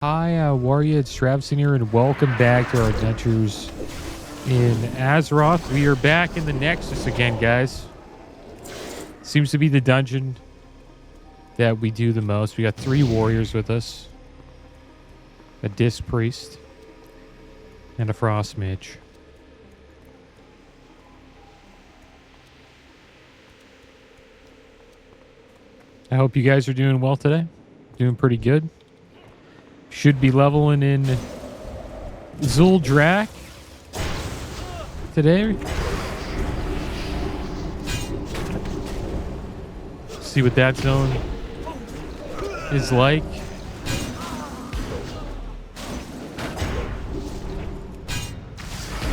Hi, Warrior, it's Traviseen here, and welcome back to our adventures in Azeroth. We are back in the Nexus again, guys. Seems to be the dungeon that we do the most. We got 3 warriors with us. A Disc Priest. And a Frost Mage. I hope you guys are doing well today. Doing pretty good. Should be leveling in Zul'Drak today. See what that zone is like.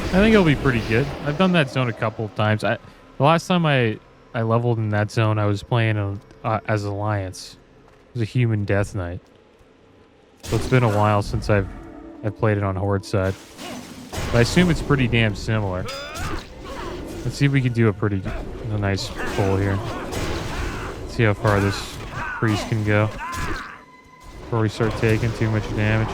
I think it'll be pretty good. I've done that zone a couple of times. The last time I leveled in that zone, I was playing as Alliance. It was a human death knight. So it's been a while since I've played it on Horde side. But I assume it's pretty damn similar. Let's see if we can do a nice pull here. See how far this priest can go before we start taking too much damage.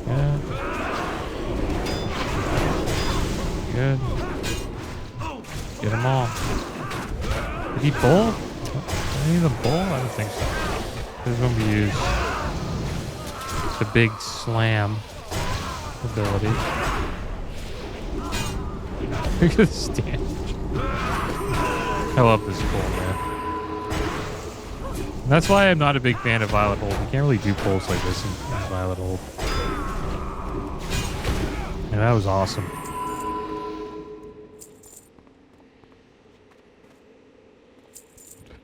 Yeah. Good. Get them all. Did he pull? Any of the bull? I don't think so. This is going to be used. The big slam ability. Look at this damage. I love this pull, man. And that's why I'm not a big fan of Violet Hold. You can't really do pulls like this in Violet Hold. And that was awesome.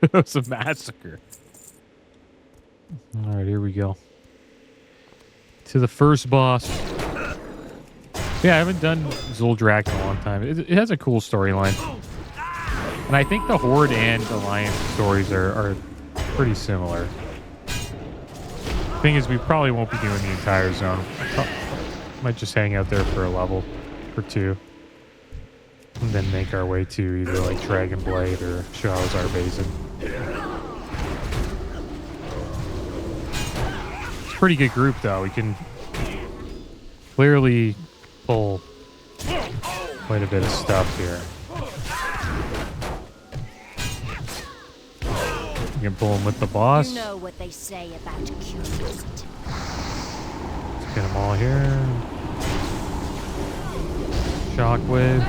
It was a massacre. All right, here we go. To the first boss. Yeah, I haven't done Zul'Drak in a long time. It has a cool storyline. And I think the Horde and Alliance stories are pretty similar. Thing is, we probably won't be doing the entire zone. Might just hang out there for a level or 2. And then make our way to either like Dragonblade or Shahrazar Basin. It's a pretty good group though. We can clearly pull quite a bit of stuff here. You can pull them with the boss. You know what they say about curiosity. Let's get them all here. Shockwave.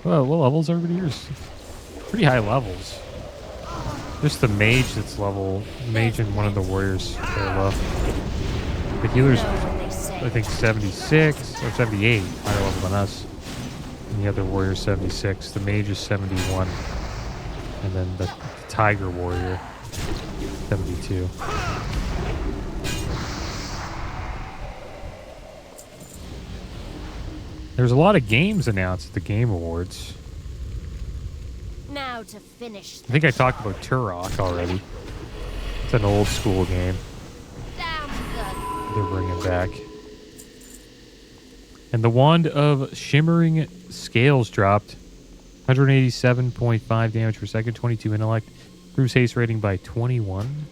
Well, what levels are everybody here? Pretty high levels. Just the mage that's level. Mage and one of the warriors are low. The healer's, I think, 76 or 78, higher level than us. And the other warrior's 76. The mage is 71. And then the tiger warrior, 72. There's a lot of games announced at the Game Awards. Now to finish. I think I talked about Turok already. It's an old school game. Damn good. They're bringing back. And the Wand of Shimmering Scales dropped. 187.5 damage per second, 22 intellect. Improves haste rating by 21.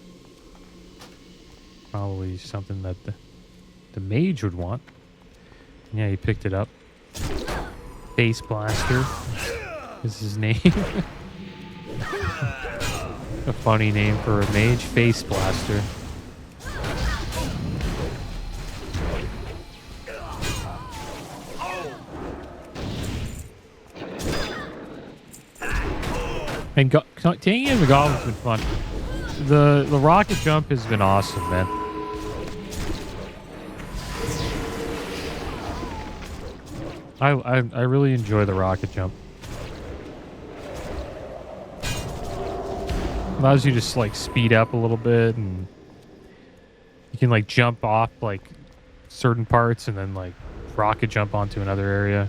Probably something that the mage would want. Yeah, he picked it up. Face Blaster is his name. A funny name for a mage. Face Blaster. And taking in the goblin's been fun. The rocket jump has been awesome, man. I really enjoy the rocket jump. Allows you to just like speed up a little bit, and you can like jump off like certain parts and then like rocket jump onto another area.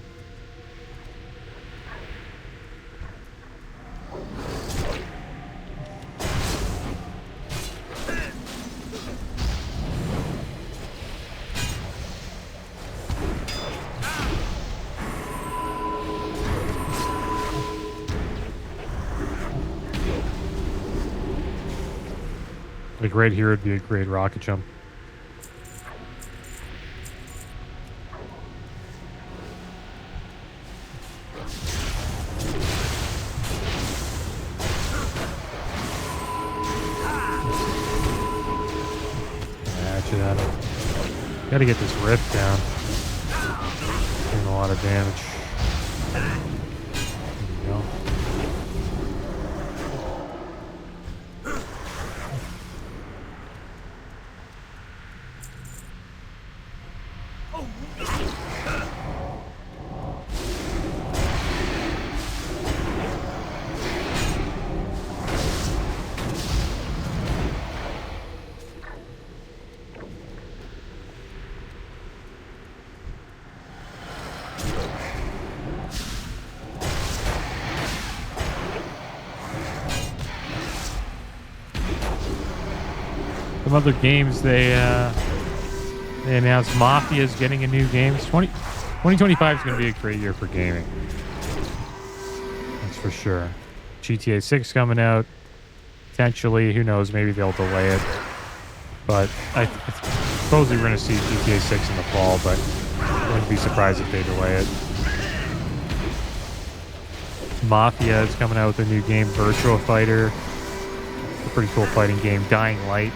Like right here would be a great rocket jump. Actually, gotta get this rift down. Doing a lot of damage. There we go. Some other games they announced Mafia is getting a new game. 2025 is going to be a great year for gaming. That's for sure. GTA 6 coming out. Potentially, who knows, maybe they'll delay it. But I supposedly we're going to see GTA 6 in the fall, but I wouldn't be surprised if they delay it. Mafia is coming out with a new game, Virtua Fighter. A pretty cool fighting game. Dying Light.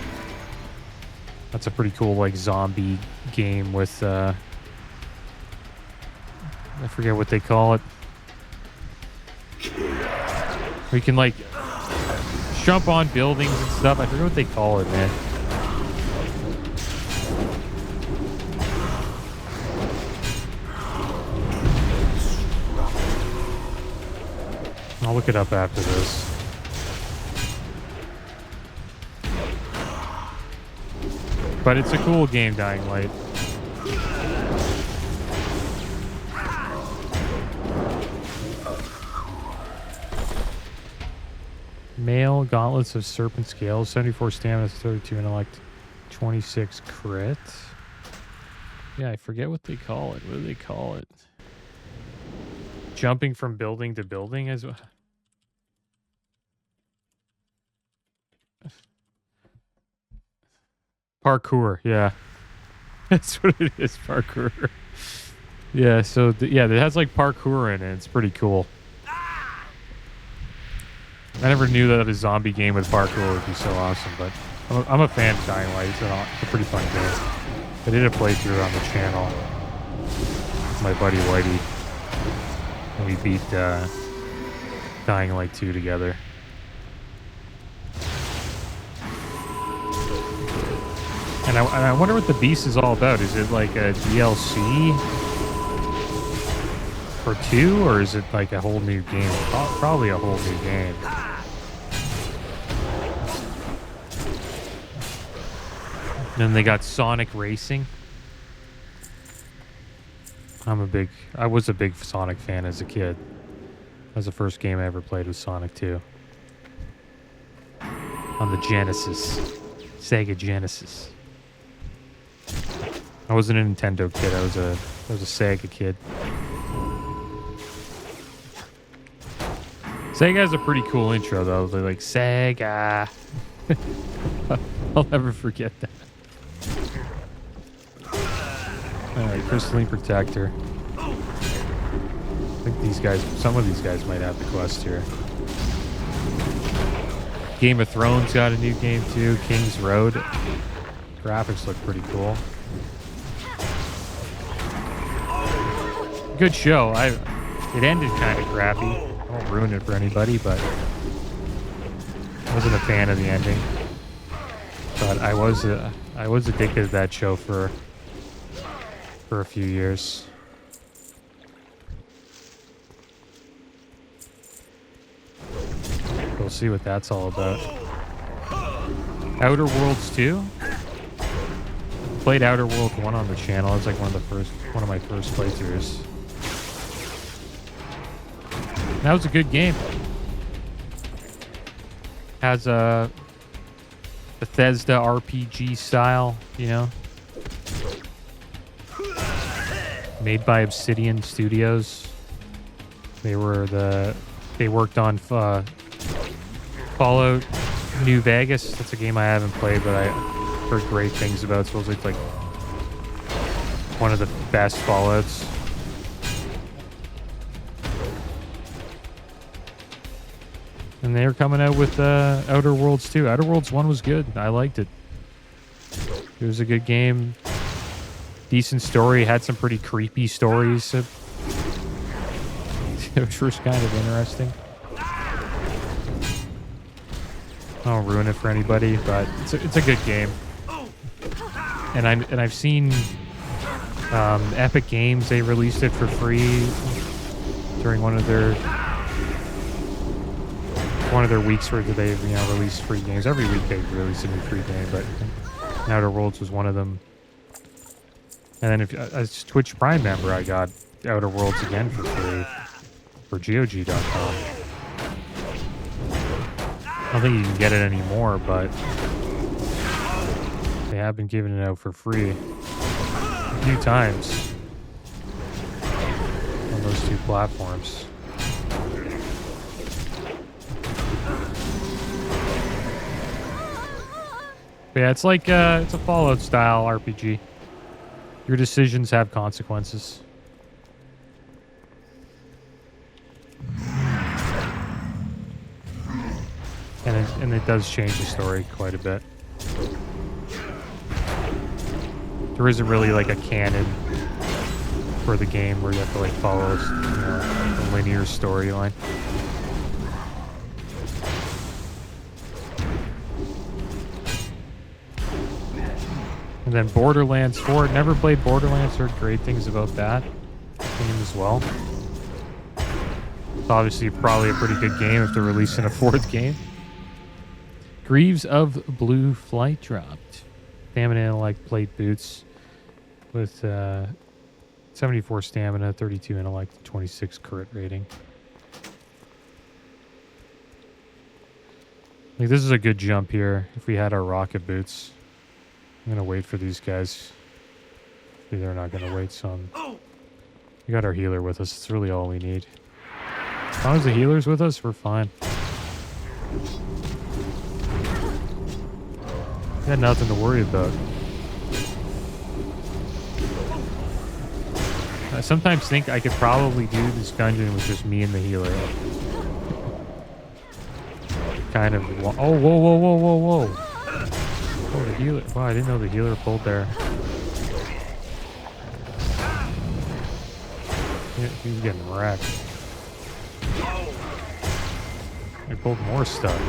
That's a pretty cool, like, zombie game with, I forget what they call it. We can, like, jump on buildings and stuff. I forget what they call it, man. I'll look it up after this. But it's a cool game, Dying Light. Male Gauntlets of Serpent Scales, 74 stamina, 32 intellect, 26 crit. Yeah, I forget what they call it. What do they call it? Jumping from building to building as well. Parkour, yeah. That's what it is, parkour. Yeah, so, yeah, it has, like, parkour in it. It's pretty cool. I never knew that a zombie game with parkour would be so awesome, but I'm a fan of Dying Light. It's a pretty fun game. I did a playthrough on the channel with my buddy Whitey, and we beat Dying Light 2 together. And I wonder what the beast is all about. Is it like a DLC for 2, or is it like a whole new game? Probably a whole new game. And then they got Sonic Racing. I was a big Sonic fan as a kid. That was the first game I ever played was Sonic 2. On the Genesis. Sega Genesis. I wasn't a Nintendo kid. I was a Sega kid. Sega has a pretty cool intro though. They're like Sega. I'll never forget that. Alright, Crystalline Protector. I think these guys, some of these guys might have the quest here. Game of Thrones got a new game too. King's Road. Graphics look pretty cool. Good show. It ended kind of crappy. I won't ruin it for anybody, but I wasn't a fan of the ending. But I was addicted to that show for a few years. We'll see what that's all about. Outer Worlds 2? Played Outer Worlds 1 on the channel. It was like one of my first playthroughs. That was a good game. Has a Bethesda RPG style, you know. Made by Obsidian Studios. They worked on Fallout New Vegas. That's a game I haven't played, but I heard great things about. So it's like one of the best Fallouts. And they're coming out with Outer Worlds 2. Outer Worlds 1 was good. I liked it. It was a good game. Decent story. Had some pretty creepy stories. Which was kind of interesting. I don't ruin it for anybody, but it's a good game. And I've seen Epic Games. They released it for free during one of their weeks where they release free games. Every week they release a new free game, but Outer Worlds was one of them. And then as Twitch Prime member, I got Outer Worlds again for free for GOG.com. I don't think you can get it anymore, but they have been giving it out for free a few times on those two platforms. But yeah, it's like it's a Fallout style RPG. Your decisions have consequences. And it does change the story quite a bit. There isn't really like a canon for the game where you have to like follow a linear storyline. And then Borderlands 4. Never played Borderlands. Heard great things about that game as well. It's obviously probably a pretty good game if they're releasing a fourth game. Greaves of Blue Flight dropped. Stamina intellect plate boots with 74 stamina, 32 intellect, 26 crit rating. Like, this is a good jump here if we had our rocket boots. I'm gonna wait for these guys. Maybe they're not gonna wait, so we got our healer with us. It's really all we need. As long as the healer's with us, we're fine. Got nothing to worry about. I sometimes think I could probably do this dungeon with just me and the healer. Kind of. Oh, whoa, whoa, whoa, whoa, whoa. Oh, the healer. Wow, I didn't know the healer pulled there. He's getting wrecked. He pulled more stuff.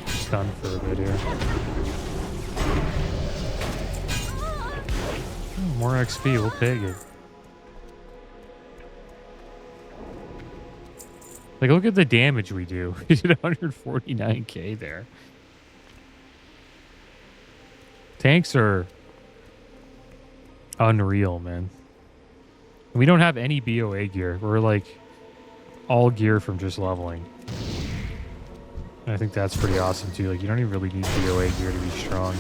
Stunned for a bit here. Oh, more XP, we'll take it. Like, look at the damage we do. We did 149k there. Tanks are unreal, man. We don't have any BOA gear. We're like all gear from just leveling. And I think that's pretty awesome too. Like, you don't even really need BOA gear to be strong.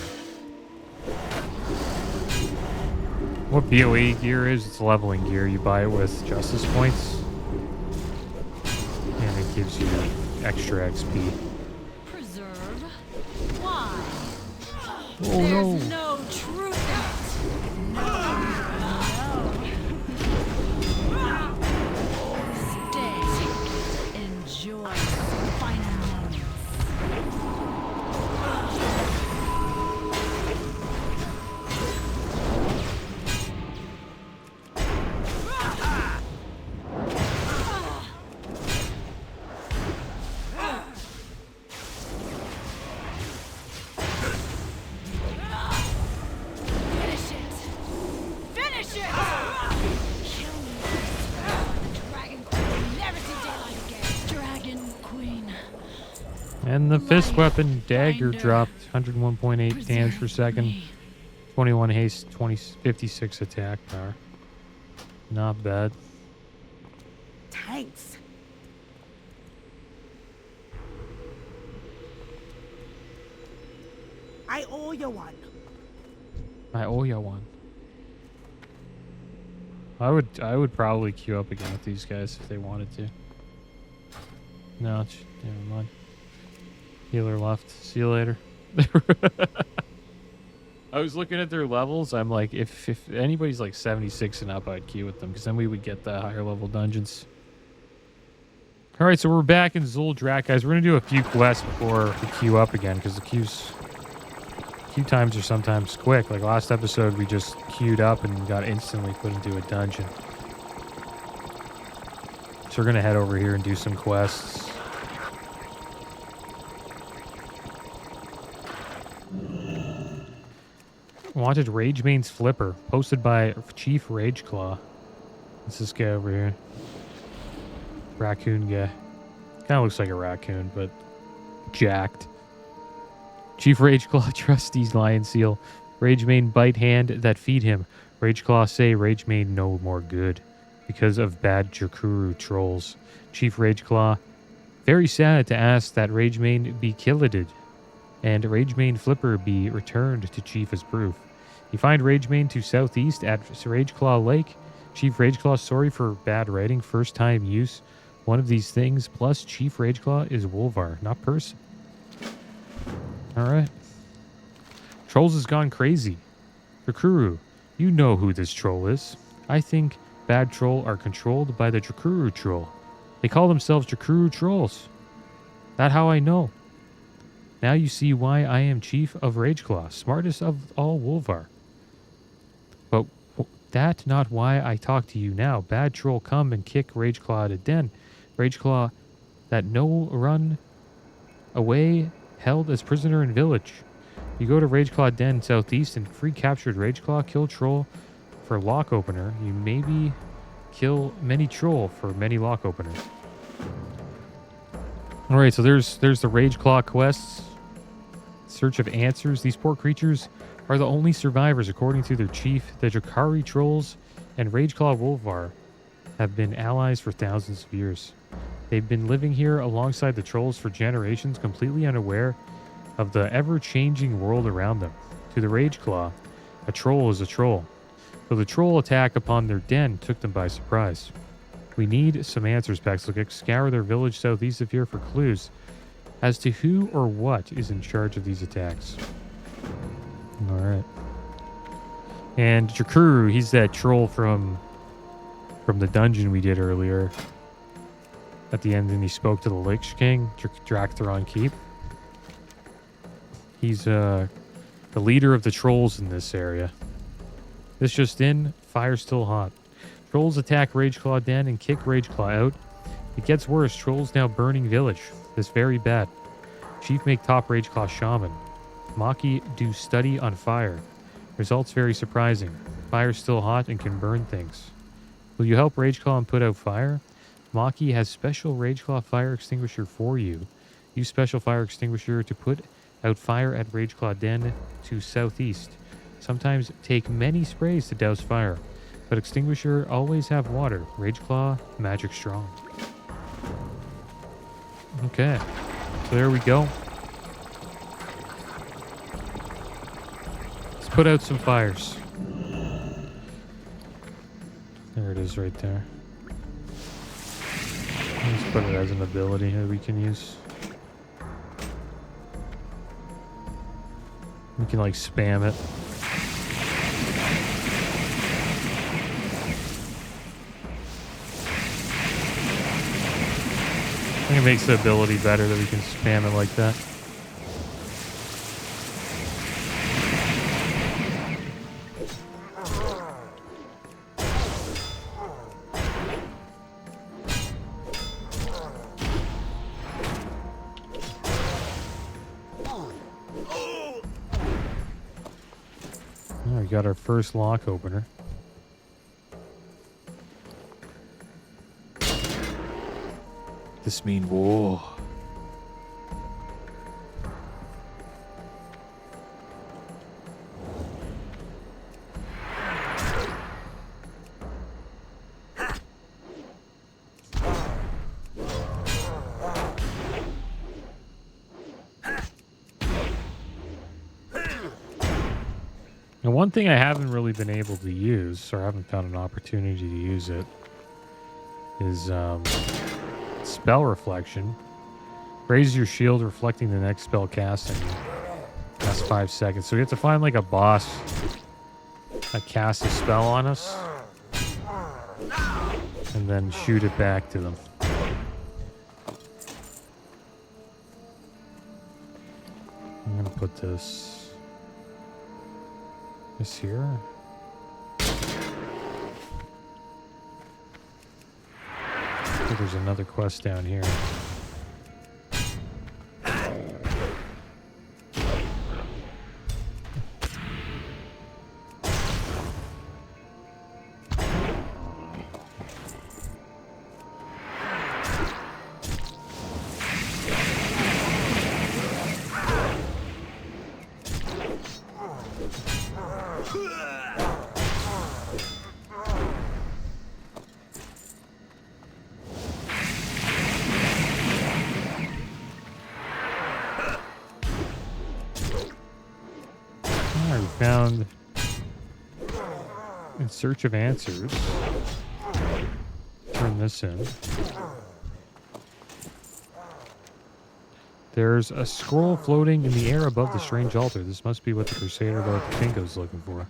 What BOA gear is? It's leveling gear. You buy it with justice points. And it gives you extra XP. Preserve? Why? Oh no! There's no truth in it. No. Stay. Enjoy the final moments. And the fist weapon dagger dropped 101.8 damage per second, 21 haste, 56 attack power. Not bad. Tanks. I owe you one. I owe you one. I would probably queue up again with these guys if they wanted to. No, never mind. Healer left. See you later. I was looking at their levels. I'm like, if anybody's like 76 and up, I'd queue with them because then we would get the higher level dungeons. All right, so we're back in Zuldrak, guys. We're gonna do a few quests before we queue up again because the queue times are sometimes quick. Like last episode, we just queued up and got instantly put into a dungeon. So we're gonna head over here and do some quests. Wanted Ragemane's Flipper, posted by Chief Rageclaw. It's this guy over here. Raccoon guy. Kind of looks like a raccoon, but jacked. Chief Rageclaw, Trustees Lion Seal. Ragemane bite hand that feed him. Rageclaw say Ragemane no more good because of bad Jakuru trolls. Chief Rageclaw, very sad to ask that Ragemane be killed and Ragemane Flipper be returned to Chief as proof. You find Ragemane to southeast at Rageclaw Lake. Chief Rageclaw, sorry for bad writing. First time use. One of these things. Plus, Chief Rageclaw is Wolvar, not person. Alright. Trolls has gone crazy. Drakuru, you know who this troll is. I think bad troll are controlled by the Drakuru troll. They call themselves Drakuru trolls. That how I know. Now you see why I am Chief of Rageclaw, smartest of all Wolvar. But that not why I talk to you now. Bad troll come and kick Rageclaw out of den. Rageclaw that no run away held as prisoner in village. You go to Rageclaw den southeast and free captured Rageclaw, kill troll for lock opener. You maybe kill many troll for many lock opener. Alright, so there's the Rageclaw quests. Search of answers. These poor creatures are the only survivors according to their chief. The Drakari trolls and Rageclaw Wolvar have been allies for thousands of years. They've been living here alongside the trolls for generations, completely unaware of the ever-changing world around them. To the Rageclaw, a troll is a troll. So the troll attack upon their den took them by surprise. We need some answers, Paxlook. Scour their village southeast of here for clues as to who or what is in charge of these attacks. Alright. And Jakuru, he's that troll from the dungeon we did earlier. At the end, and he spoke to the Lich King, Draktheron Keep. He's the leader of the trolls in this area. This just in, fire's still hot. Trolls attack Rageclaw Den and kick Rageclaw out. It gets worse, trolls now burning village. This very bad. Chief make top Rageclaw shaman. Maki do study on fire. Results very surprising. Fire's still hot and can burn things. Will you help Rageclaw and put out fire? Maki has special Rageclaw fire extinguisher for you. Use special fire extinguisher to put out fire at Rageclaw Den to southeast. Sometimes take many sprays to douse fire, but extinguisher always have water. Rageclaw, magic strong. Okay, so there we go. Let's put out some fires. There it is right there. Let's put it as an ability that we can use. We can like spam it. I think it makes the ability better that we can spam it like that. Oh, we got our first lock opener. This mean war. Now, one thing I haven't really been able to use, or haven't found an opportunity to use it, is spell reflection. Raise your shield, reflecting the next spell cast in last 5 seconds. So we have to find like a boss that casts a spell on us and then shoot it back to them. I'm gonna put this here. I think there's another quest down here. Found in search of answers. Turn this in. There's a scroll floating in the air above the strange altar. This must be what the Crusader Lord Pingo's looking for.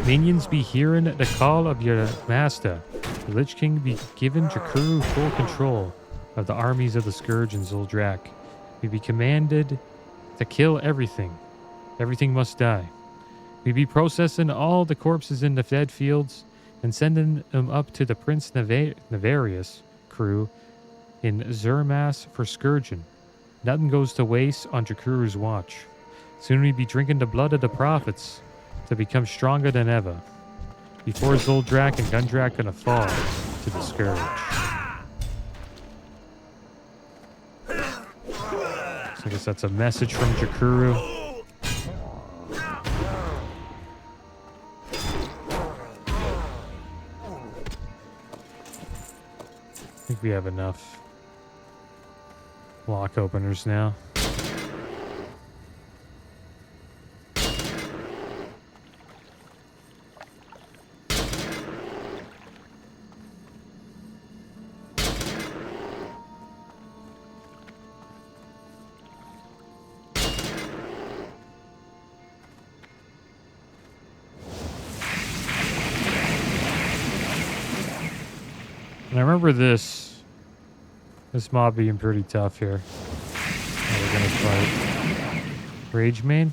Minions be hearing the call of your master. The Lich King be given Jakuru full control of the armies of the Scourge and Zuldrak. We be commanded to kill everything. Everything must die. We be processing all the corpses in the dead fields and sending them up to the Prince Navarius crew in Zermass for scourging. Nothing goes to waste on Jakuru's watch. Soon we be drinking the blood of the prophets to become stronger than ever. Before Zuldrak and Gundrak gonna fall to the Scourge. So I guess that's a message from Jakuru. I think we have enough lock openers now. And I remember this mob being pretty tough here. Now we're gonna fight Rage Main.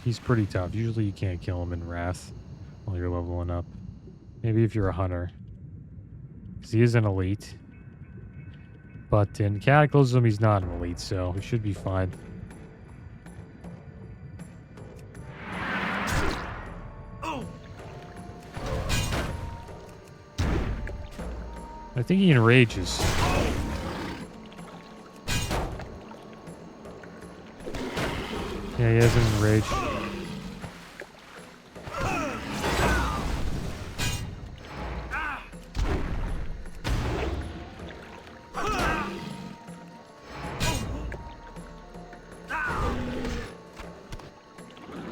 He's pretty tough. Usually you can't kill him in Wrath while you're leveling up. Maybe if you're a hunter. Because he is an elite. But in Cataclysm he's not an elite, so he should be fine. I think he enrages. Yeah, he has an enrage.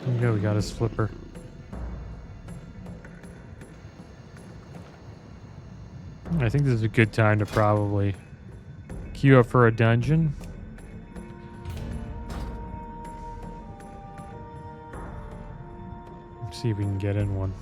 There you go, we got his flipper. I think this is a good time to probably queue up for a dungeon. Let's see if we can get in one.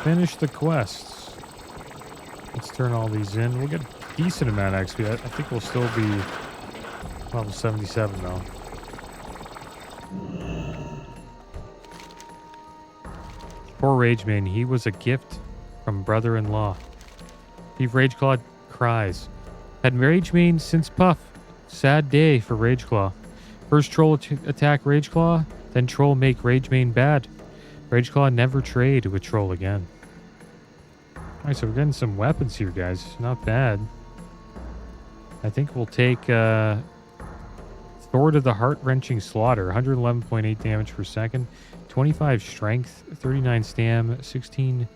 Finish the quests. Let's turn all these in. We'll get a decent amount of XP. I think we'll still be level 77 though. Poor Rageman, he was a gift from brother-in-law. Thief Rageclaw cries. Had Rageman since Puff. Sad day for Rageclaw. First troll attack Rageclaw, then troll make Rageman bad. Rageclaw never trade with Troll again. Alright, so we're getting some weapons here, guys. Not bad. I think we'll take Sword of the Heart-Wrenching Slaughter. 111.8 damage per second. 25 strength, 39 stam, 16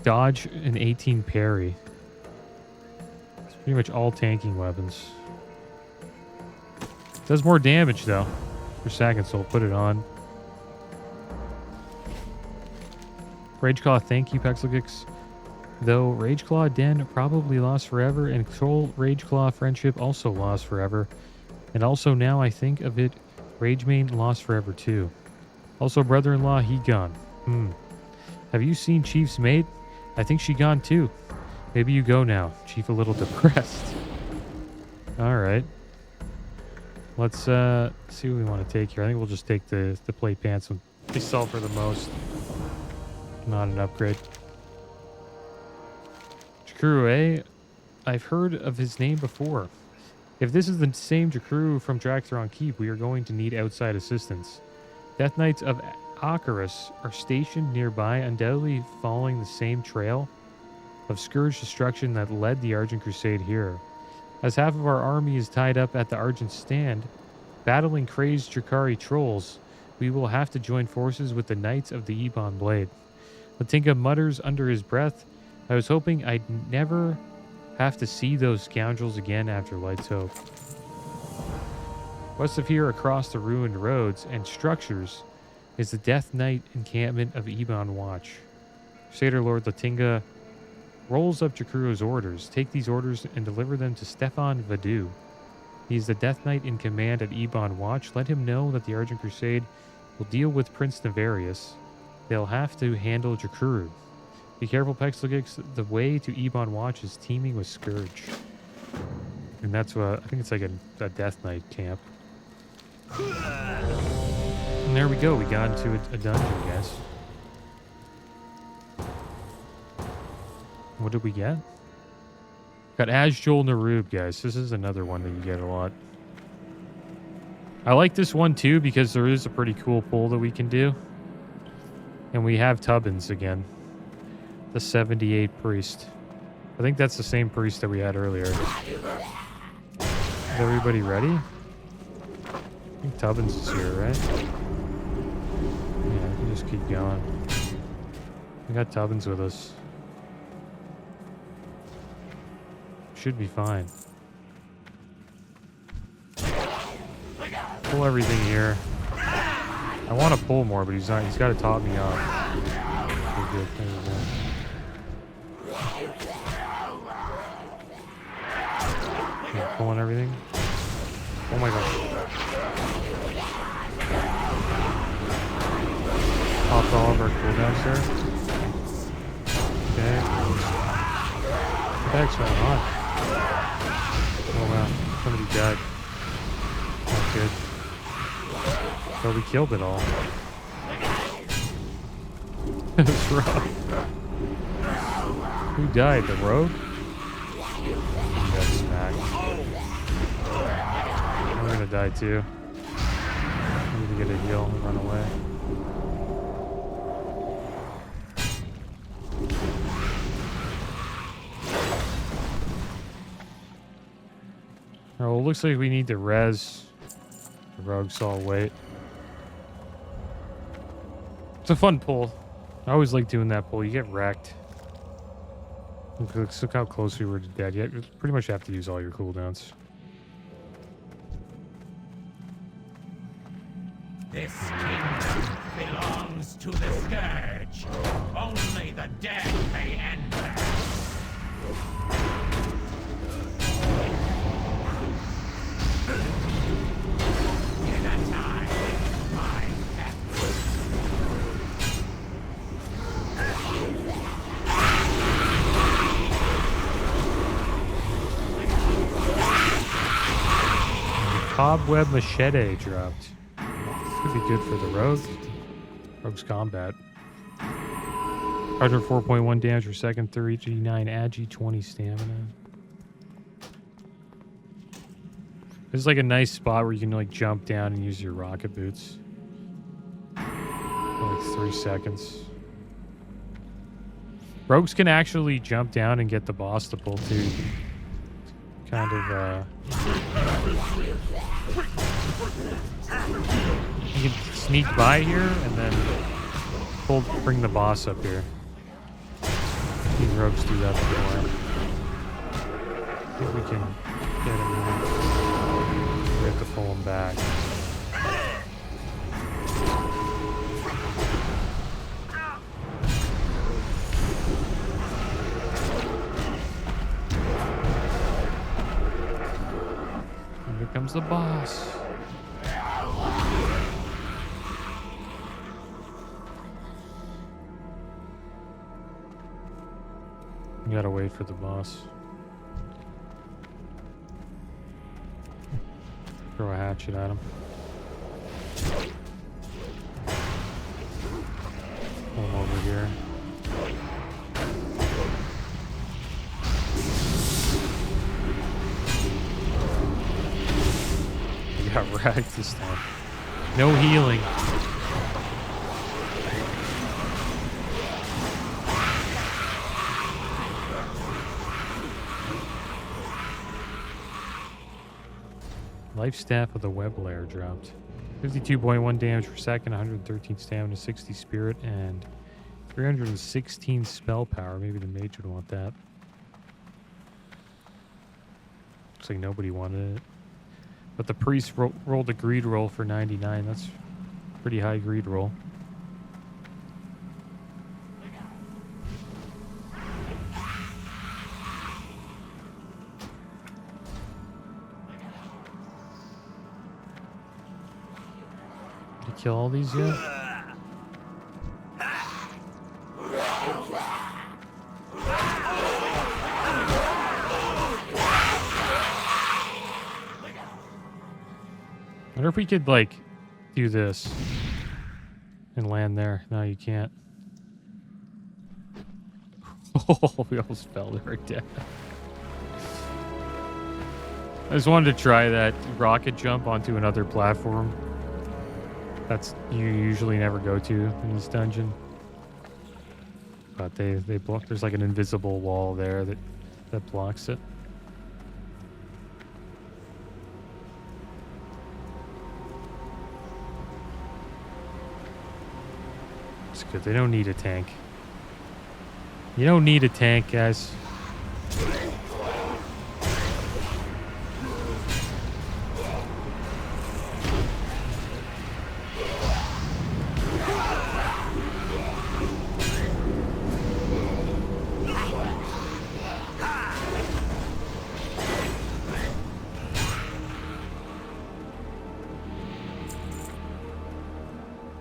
dodge, and 18 parry. It's pretty much all tanking weapons. Does more damage, though, per second, so we'll put it on. Rageclaw, thank you, Pexligix. Though Rageclaw Den probably lost forever, and Troll Rageclaw Friendship also lost forever. And also, now I think of it, Ragemane lost forever too. Also, brother-in-law, he gone. Have you seen Chief's mate? I think she gone too. Maybe you go now. Chief a little depressed. Alright. Let's see what we want to take here. I think we'll just take the plate pants. They sell for the most. Not an upgrade. Jakuru, I've heard of his name before. If this is the same Jakuru from Drakthron Keep, we are going to need outside assistance. Death Knights of Akarus are stationed nearby, undoubtedly following the same trail of Scourge destruction that led the Argent Crusade here. As half of our army is tied up at the Argent Stand, battling crazed Drakari trolls, we will have to join forces with the Knights of the Ebon Blade. Latinga mutters under his breath, I was hoping I'd never have to see those scoundrels again after Light's Hope. West of here, across the ruined roads and structures, is the Death Knight encampment of Ebon Watch. Crusader Lord Latinga rolls up Jakuro's orders. Take these orders and deliver them to Stefan Vadu. He is the Death Knight in command at Ebon Watch. Let him know that the Argent Crusade will deal with Prince Navarius. They'll have to handle Jakuru. Be careful, Pexligix. The way to Ebon Watch is teeming with Scourge. And that's what, I think it's like a Death Knight camp. And there we go. We got into a dungeon, guys. What did we get? Got Azjol Narub, guys. This is another one that you get a lot. I like this one too because there is a pretty cool pull that we can do. And we have Tubbins again. The 78 priest. I think that's the same priest that we had earlier. Is everybody ready? I think Tubbins is here, right? Yeah, we can just keep going. We got Tubbins with us. Should be fine. Pull everything here. I want to pull more, but he's not. He's got to top me off. Okay, good. There we go. Yeah, pulling everything. Oh my god. Popped all of our cooldowns there. Okay. What the heck's going on? Oh wow. Somebody died. Not good. So we killed it all. It's rough. Who died? The rogue? He got smacked. I'm gonna die too. I need to get a heal and run away. Oh, well, it looks like we need to res the rogue saw weight. It's a fun pull. I always like doing that pull. You get wrecked. Look how close we were to dead. You pretty much have to use all your cooldowns. This kingdom belongs to the Scourge. Only the dead may enter. In a time, my death. Cobweb Machete dropped. Could be good for the rogue. Rogue's combat. 104.1 damage per second, 39 agi, 20 stamina. This is like a nice spot where you can like jump down and use your rocket boots. For like 3 seconds. Rogues can actually jump down and get the boss to pull too. Kind of, you can sneak by here and then bring the boss up here. These rogues do that before. I think we can get him in. We have to pull him back. And here comes the boss. You gotta wait for the boss. Throw a hatchet at him. Pull him over here. You got ragged this time. No healing. Life staff of the web layer dropped. 52.1 damage per second, 113 stamina, 60 spirit, and 316 spell power. Maybe the mage would want that. Looks like nobody wanted it. But the priest rolled a greed roll for 99. That's pretty high greed roll. Kill all these yet? I wonder if we could, like, do this and land there. No, you can't. Oh, we almost fell to our death. I just wanted to try that rocket jump onto another platform. That's you usually never go to in this dungeon. But they block. There's like an invisible wall there that blocks it. It's good. They don't need a tank. You don't need a tank, guys.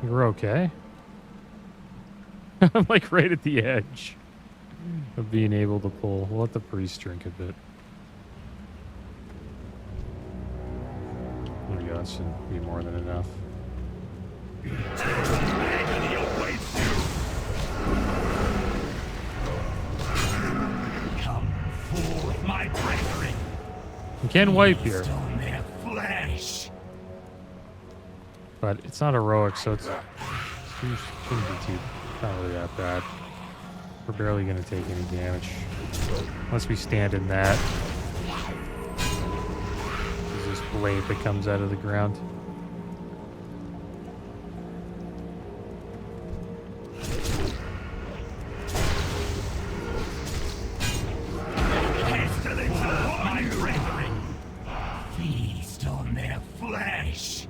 You're okay. I'm like right at the edge of being able to pull. We'll let the priest drink a bit. There we go. That should be more than enough. Agony awaits you. Come forth, my brethren. You can wipe here. Feast on their flesh. But it's not heroic, so it shouldn't be too, not really that bad. We're barely going to take any damage. Unless we stand in that. There's this blade that comes out of the ground. Pestilence upon my brethren. Feast on their flesh.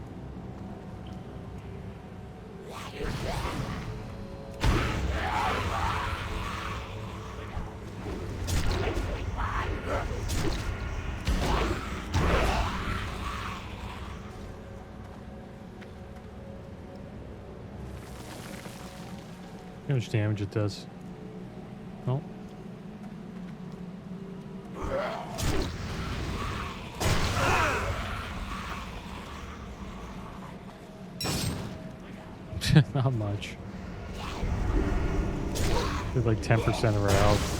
How much damage it does? Oh. Not much. Did like 10% of our health.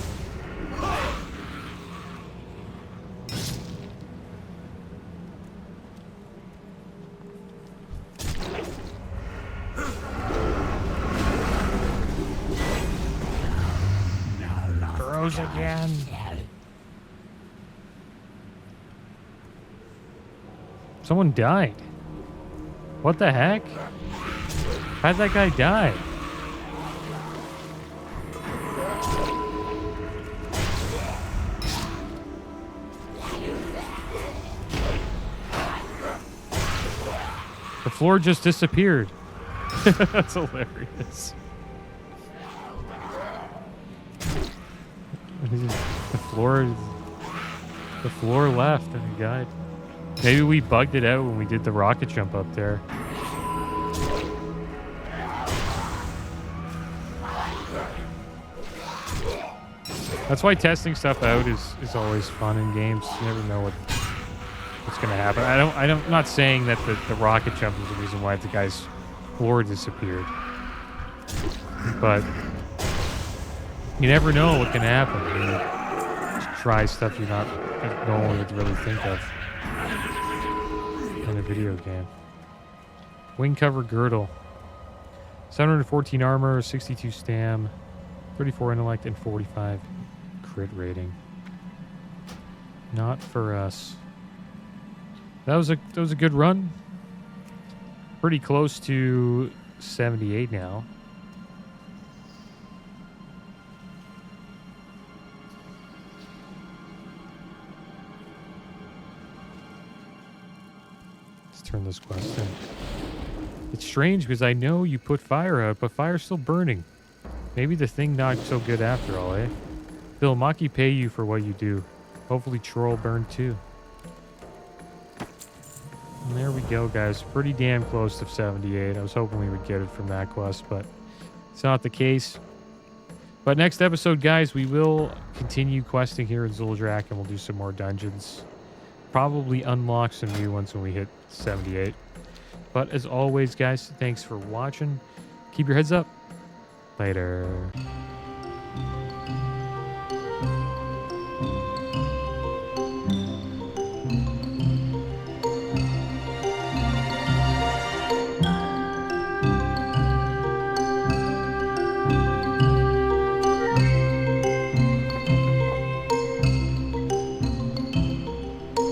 goes again. Someone died. What the heck? How'd that guy die? The floor just disappeared. That's hilarious. The floor left and he died. Maybe we bugged it out when we did the rocket jump up there. That's why testing stuff out is always fun in games. You never know what's gonna happen. I'm not saying that the rocket jump is the reason why the guy's floor disappeared. But you never know what can happen when you just try stuff you're not normally would really think of in a video game. Wing cover girdle. 714 armor, 62 stam, 34 intellect, and 45 crit rating. Not for us. That was a good run. Pretty close to 78 now. Let's turn this quest in. It's strange because I know you put fire out, but fire's still burning. Maybe the thing not so good after all, eh? Phil, Maki pay you for what you do. Hopefully Troll burn too. And there we go, guys. Pretty damn close to 78. I was hoping we would get it from that quest, but it's not the case. But next episode, guys, we will continue questing here in Zuldrak, and we'll do some more dungeons. Probably unlock some new ones when we hit 78. But as always, guys, thanks for watching. Keep your heads up. Later.